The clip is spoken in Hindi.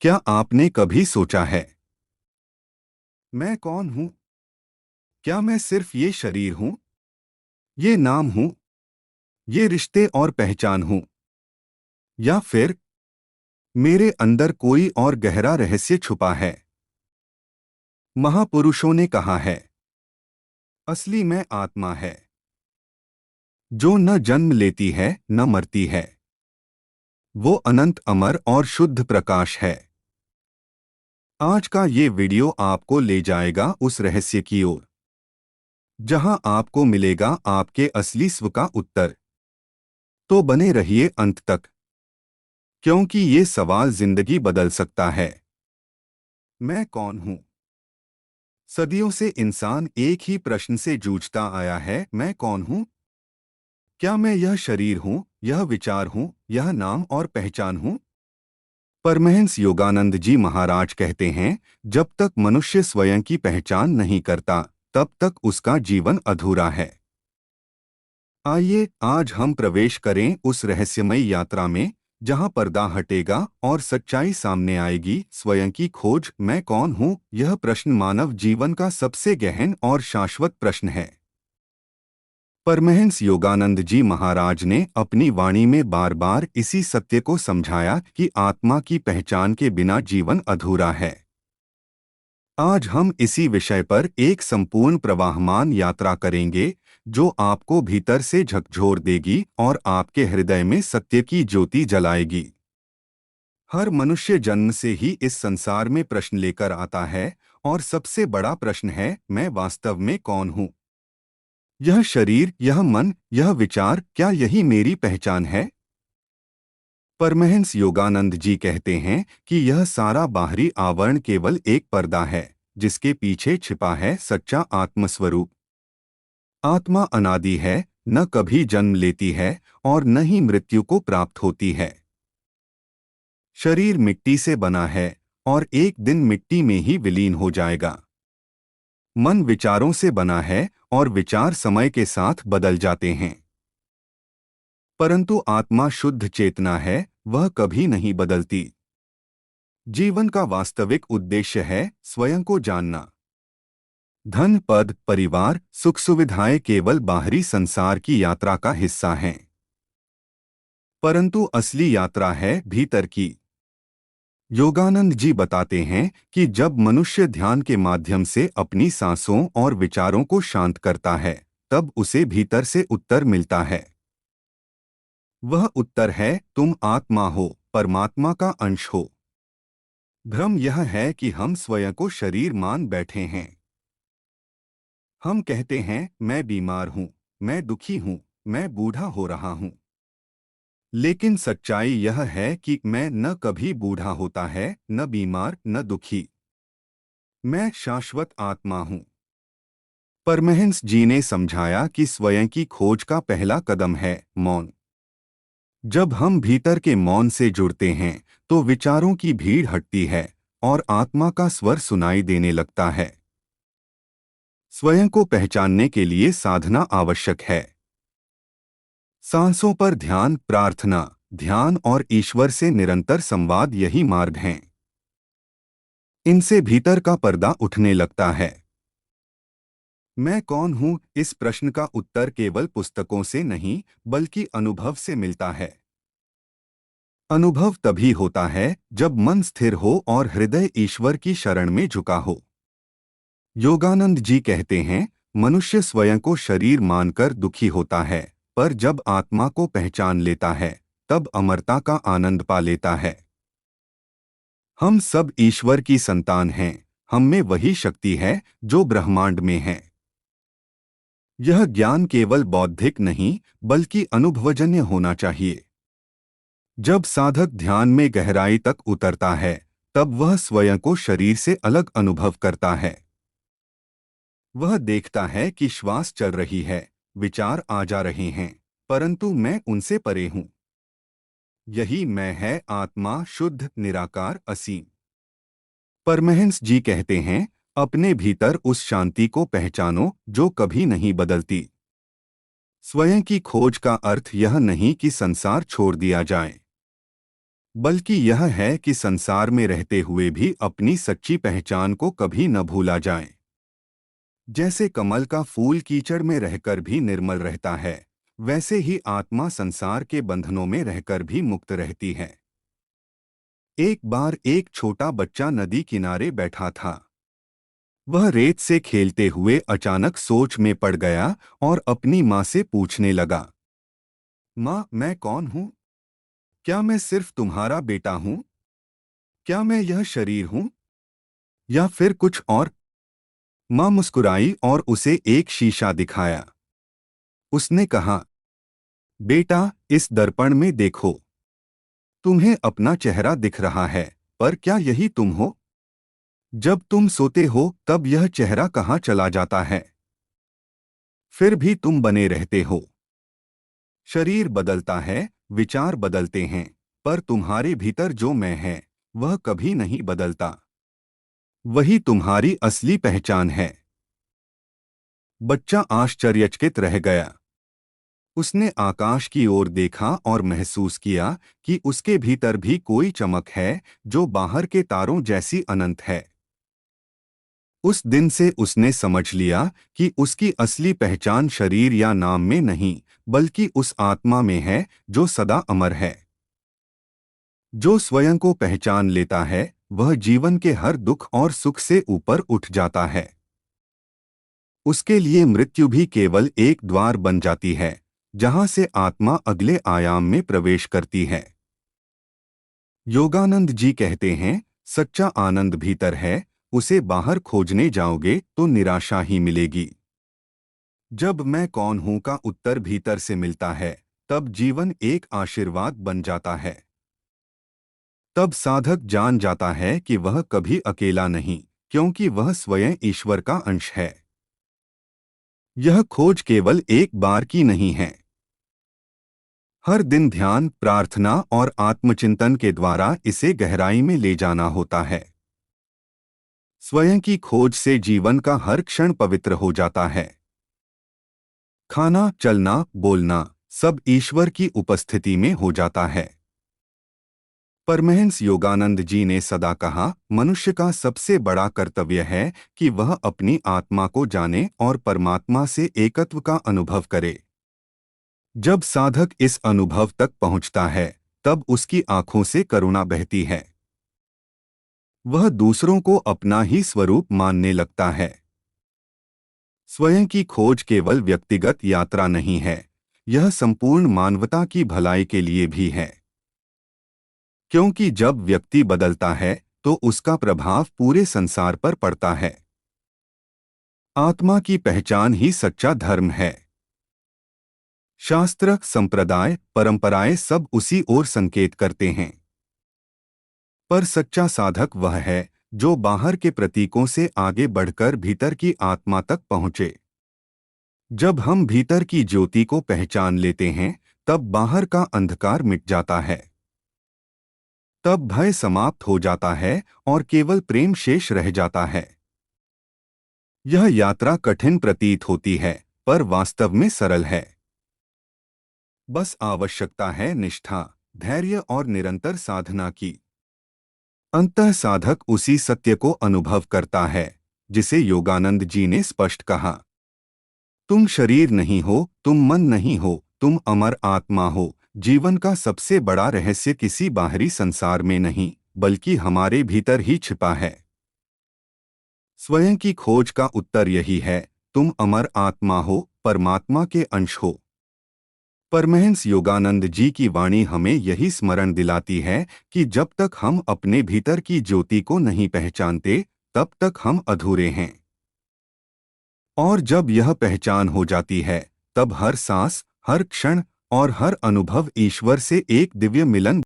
क्या आपने कभी सोचा है, मैं कौन हूं? क्या मैं सिर्फ ये शरीर हूं? ये नाम हूं? ये रिश्ते और पहचान हूं? या फिर मेरे अंदर कोई और गहरा रहस्य छुपा है? महापुरुषों ने कहा है, असली मैं आत्मा है, जो न जन्म लेती है न मरती है। वो अनंत अमर और शुद्ध प्रकाश है। आज का ये वीडियो आपको ले जाएगा उस रहस्य की ओर, जहां आपको मिलेगा आपके असली स्व का उत्तर। तो बने रहिए अंत तक, क्योंकि ये सवाल जिंदगी बदल सकता है। मैं कौन हूं? सदियों से इंसान एक ही प्रश्न से जूझता आया है, मैं कौन हूं? क्या मैं यह शरीर हूं, यह विचार हूं, यह नाम और पहचान हूं? परमहंस योगानंद जी महाराज कहते हैं, जब तक मनुष्य स्वयं की पहचान नहीं करता, तब तक उसका जीवन अधूरा है। आइए आज हम प्रवेश करें उस रहस्यमयी यात्रा में, जहां पर्दा हटेगा और सच्चाई सामने आएगी। स्वयं की खोज, मैं कौन हूं? यह प्रश्न मानव जीवन का सबसे गहन और शाश्वत प्रश्न है। परमहंस योगानंद जी महाराज ने अपनी वाणी में बार बार इसी सत्य को समझाया कि आत्मा की पहचान के बिना जीवन अधूरा है। आज हम इसी विषय पर एक संपूर्ण प्रवाहमान यात्रा करेंगे, जो आपको भीतर से झकझोर देगी और आपके हृदय में सत्य की ज्योति जलाएगी। हर मनुष्य जन्म से ही इस संसार में प्रश्न लेकर आता है, और सबसे बड़ा प्रश्न है, मैं वास्तव में कौन हूँ? यह शरीर, यह मन, यह विचार, क्या यही मेरी पहचान है? परमहंस योगानंद जी कहते हैं कि यह सारा बाहरी आवरण केवल एक पर्दा है, जिसके पीछे छिपा है सच्चा आत्मस्वरूप। आत्मा अनादि है, न कभी जन्म लेती है और न ही मृत्यु को प्राप्त होती है। शरीर मिट्टी से बना है और एक दिन मिट्टी में ही विलीन हो जाएगा। मन विचारों से बना है और विचार समय के साथ बदल जाते हैं। परंतु आत्मा शुद्ध चेतना है, वह कभी नहीं बदलती। जीवन का वास्तविक उद्देश्य है स्वयं को जानना। धन, पद, परिवार, सुख सुविधाएं केवल बाहरी संसार की यात्रा का हिस्सा हैं, परंतु असली यात्रा है भीतर की। योगानंद जी बताते हैं कि जब मनुष्य ध्यान के माध्यम से अपनी सांसों और विचारों को शांत करता है, तब उसे भीतर से उत्तर मिलता है। वह उत्तर है, तुम आत्मा हो, परमात्मा का अंश हो। भ्रम यह है कि हम स्वयं को शरीर मान बैठे हैं। हम कहते हैं, मैं बीमार हूं, मैं दुखी हूं, मैं बूढ़ा हो रहा हूं। लेकिन सच्चाई यह है कि मैं न कभी बूढ़ा होता है, न बीमार, न दुखी। मैं शाश्वत आत्मा हूं। परमहंस जी ने समझाया कि स्वयं की खोज का पहला कदम है मौन। जब हम भीतर के मौन से जुड़ते हैं, तो विचारों की भीड़ हटती है और आत्मा का स्वर सुनाई देने लगता है। स्वयं को पहचानने के लिए साधना आवश्यक है। सांसों पर ध्यान, प्रार्थना, ध्यान और ईश्वर से निरंतर संवाद, यही मार्ग हैं। इनसे भीतर का पर्दा उठने लगता है। मैं कौन हूं? इस प्रश्न का उत्तर केवल पुस्तकों से नहीं, बल्कि अनुभव से मिलता है। अनुभव तभी होता है जब मन स्थिर हो और हृदय ईश्वर की शरण में झुका हो। योगानंद जी कहते हैं, मनुष्य स्वयं को शरीर मानकर दुखी होता है, पर जब आत्मा को पहचान लेता है, तब अमरता का आनंद पा लेता है। हम सब ईश्वर की संतान हैं, हम में वही शक्ति है जो ब्रह्मांड में है। यह ज्ञान केवल बौद्धिक नहीं, बल्कि अनुभवजन्य होना चाहिए। जब साधक ध्यान में गहराई तक उतरता है, तब वह स्वयं को शरीर से अलग अनुभव करता है। वह देखता है कि श्वास चल रही है, विचार आ जा रहे हैं, परंतु मैं उनसे परे हूं। यही मैं है, आत्मा, शुद्ध, निराकार, असीम। परमहंस जी कहते हैं, अपने भीतर उस शांति को पहचानो जो कभी नहीं बदलती। स्वयं की खोज का अर्थ यह नहीं कि संसार छोड़ दिया जाए। बल्कि यह है कि संसार में रहते हुए भी अपनी सच्ची पहचान को कभी न भूला जाए। जैसे कमल का फूल कीचड़ में रहकर भी निर्मल रहता है, वैसे ही आत्मा संसार के बंधनों में रहकर भी मुक्त रहती है। एक बार एक छोटा बच्चा नदी किनारे बैठा था। वह रेत से खेलते हुए अचानक सोच में पड़ गया और अपनी माँ से पूछने लगा, माँ, मैं कौन हूँ? क्या मैं सिर्फ तुम्हारा बेटा हूँ? क्या मैं यह शरीर हूँ या फिर कुछ और? माँ मुस्कुराई और उसे एक शीशा दिखाया। उसने कहा, बेटा, इस दर्पण में देखो। तुम्हें अपना चेहरा दिख रहा है, पर क्या यही तुम हो? जब तुम सोते हो तब यह चेहरा कहाँ चला जाता है? फिर भी तुम बने रहते हो। शरीर बदलता है, विचार बदलते हैं, पर तुम्हारे भीतर जो मैं है, वह कभी नहीं बदलता। वही तुम्हारी असली पहचान है। बच्चा आश्चर्यचकित रह गया। उसने आकाश की ओर देखा और महसूस किया कि उसके भीतर भी कोई चमक है जो बाहर के तारों जैसी अनंत है। उस दिन से उसने समझ लिया कि उसकी असली पहचान शरीर या नाम में नहीं, बल्कि उस आत्मा में है जो सदा अमर है। जो स्वयं को पहचान लेता है, वह जीवन के हर दुख और सुख से ऊपर उठ जाता है। उसके लिए मृत्यु भी केवल एक द्वार बन जाती है, जहां से आत्मा अगले आयाम में प्रवेश करती है। योगानंद जी कहते हैं, सच्चा आनंद भीतर है, उसे बाहर खोजने जाओगे तो निराशा ही मिलेगी। जब मैं कौन हूं का उत्तर भीतर से मिलता है, तब जीवन एक आशीर्वाद बन जाता है। तब साधक जान जाता है कि वह कभी अकेला नहीं, क्योंकि वह स्वयं ईश्वर का अंश है। यह खोज केवल एक बार की नहीं है। हर दिन ध्यान, प्रार्थना और आत्मचिंतन के द्वारा इसे गहराई में ले जाना होता है। स्वयं की खोज से जीवन का हर क्षण पवित्र हो जाता है। खाना, चलना, बोलना, सब ईश्वर की उपस्थिति में हो जाता है। परमहंस योगानंद जी ने सदा कहा, मनुष्य का सबसे बड़ा कर्तव्य है कि वह अपनी आत्मा को जाने और परमात्मा से एकत्व का अनुभव करे। जब साधक इस अनुभव तक पहुंचता है, तब उसकी आंखों से करुणा बहती है। वह दूसरों को अपना ही स्वरूप मानने लगता है। स्वयं की खोज केवल व्यक्तिगत यात्रा नहीं है, यह संपूर्ण मानवता की भलाई के लिए भी है। क्योंकि जब व्यक्ति बदलता है, तो उसका प्रभाव पूरे संसार पर पड़ता है। आत्मा की पहचान ही सच्चा धर्म है। शास्त्र, संप्रदाय, परंपराएं सब उसी ओर संकेत करते हैं। पर सच्चा साधक वह है जो बाहर के प्रतीकों से आगे बढ़कर भीतर की आत्मा तक पहुँचे। जब हम भीतर की ज्योति को पहचान लेते हैं, तब बाहर का अंधकार मिट जाता है। तब भय समाप्त हो जाता है और केवल प्रेम शेष रह जाता है। यह यात्रा कठिन प्रतीत होती है, पर वास्तव में सरल है। बस आवश्यकता है निष्ठा, धैर्य और निरंतर साधना की। अंततः साधक उसी सत्य को अनुभव करता है जिसे योगानंद जी ने स्पष्ट कहा, तुम शरीर नहीं हो, तुम मन नहीं हो, तुम अमर आत्मा हो। जीवन का सबसे बड़ा रहस्य किसी बाहरी संसार में नहीं, बल्कि हमारे भीतर ही छिपा है। स्वयं की खोज का उत्तर यही है, तुम अमर आत्मा हो, परमात्मा के अंश हो। परमहंस योगानंद जी की वाणी हमें यही स्मरण दिलाती है कि जब तक हम अपने भीतर की ज्योति को नहीं पहचानते, तब तक हम अधूरे हैं। और जब यह पहचान हो जाती है, तब हर सांस, हर क्षण और हर अनुभव ईश्वर से एक दिव्य मिलन